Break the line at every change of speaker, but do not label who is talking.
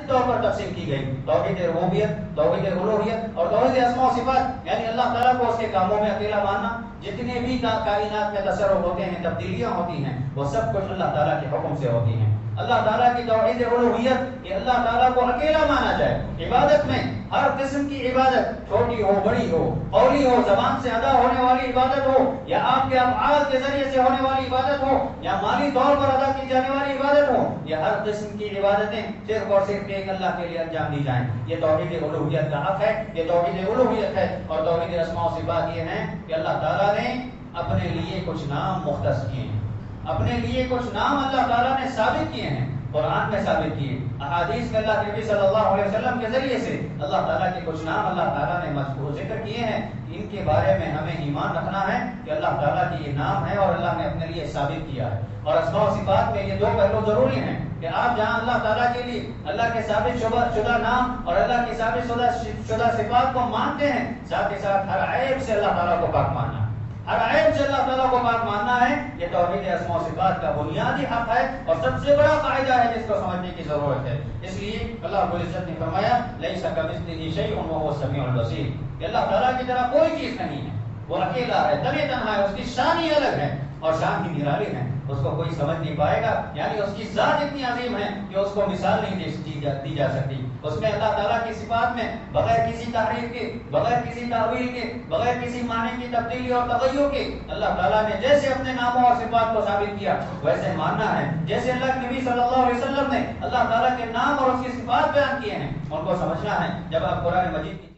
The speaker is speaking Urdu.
طور پر تقسیم کی گئی، توحید ربوبیت، توحید الوہیت اور توحید اسماء و صفات، یعنی اللہ تعالیٰ کو اس کے کاموں میں اکیلا ماننا. جتنے بھی کائنات میں تصرف ہوتے ہیں، تبدیلیاں ہوتی ہیں، وہ سب کچھ اللہ تعالیٰ کے حکم سے ہوتی ہیں. اللہ تعالیٰ کی توحید الوہیت کہ اللہ تعالیٰ کو اکیلا مانا جائے. عبادت میں ہر قسم کی عبادت، چھوٹی ہو بڑی ہو، قولی ہو، زبان سے ادا ہونے والی عبادت ہو، یا آپ کے افعال کے ذریعے سے ہونے والی عبادت ہو، یا مالی طور پر ادا کی جانے والی عبادت ہو، یا ہر قسم کی عبادتیں صرف اور صرف ایک اللہ کے لیے انجام دی جائیں. یہ توحید الوہیت کا حق ہے، یہ توحید الوہیت ہے. اور توحید اسماء و صفات یہ ہیں کہ اللہ تعالیٰ نے اپنے لیے کچھ نام مختص کیے ہیں، اپنے لیے کچھ نام اللہ تعالیٰ نے ثابت کیے ہیں، قرآن میں ثابت کیے، احادیث میں اللہ کے نبی صلی اللہ علیہ وسلم کے ذریعے سے اللہ تعالیٰ کے کچھ نام اللہ تعالیٰ نے مذکور ذکر کیے ہیں. ان کے بارے میں ہمیں ایمان رکھنا ہے کہ اللہ تعالیٰ کی یہ نام ہے اور اللہ نے اپنے لیے ثابت کیا ہے. اور اسماء و صفات میں یہ دو پہلو ضروری ہیں کہ آپ جہاں اللہ تعالیٰ کے لیے اللہ کے ثابت شدہ نام اور اللہ کی ثابت شدہ صفات کو مانتے ہیں، ساتھ ہی ساتھ ہر عیب سے اللہ تعالیٰ کو پاک ماننا، ہر عیب سے اللہ تعالیٰ کو پاک ماننا ہے. یہ توحید اسماء و صفات کا بنیادی حق ہے اور سب سے بڑا قاعدہ ہے جس کو سمجھنے کی ضرورت ہے. اس لیے اللہ رب العزت نے فرمایا لیس کمثلہ شیء وهو السمیع البصیر، کہ اللہ تعالیٰ کی طرح کوئی چیز نہیں ہے، وہ اکیلا ہے، تنہا تنہا ہے، اس کی شان ہی الگ ہے اور شان ہی نرالی ہے، اس کو کوئی سمجھ نہیں پائے گا. یعنی اس کی ذات اتنی عظیم ہے کہ اس کو مثال نہیں دی جا سکتی. اس میں اللہ تعالیٰ کی صفات میں بغیر کسی تحریف کے، بغیر کسی تعویل کے، بغیر کسی معنی کی تبدیلی اور تغیر کے اللہ تعالیٰ نے جیسے اپنے ناموں اور صفات کو ثابت کیا ویسے ماننا ہے. جیسے اللہ کے نبی صلی اللہ علیہ وسلم نے اللہ تعالیٰ کے نام اور اس کی صفات بیان کیے ہیں ان کو سمجھنا ہے. جب آپ قرآن مجید کی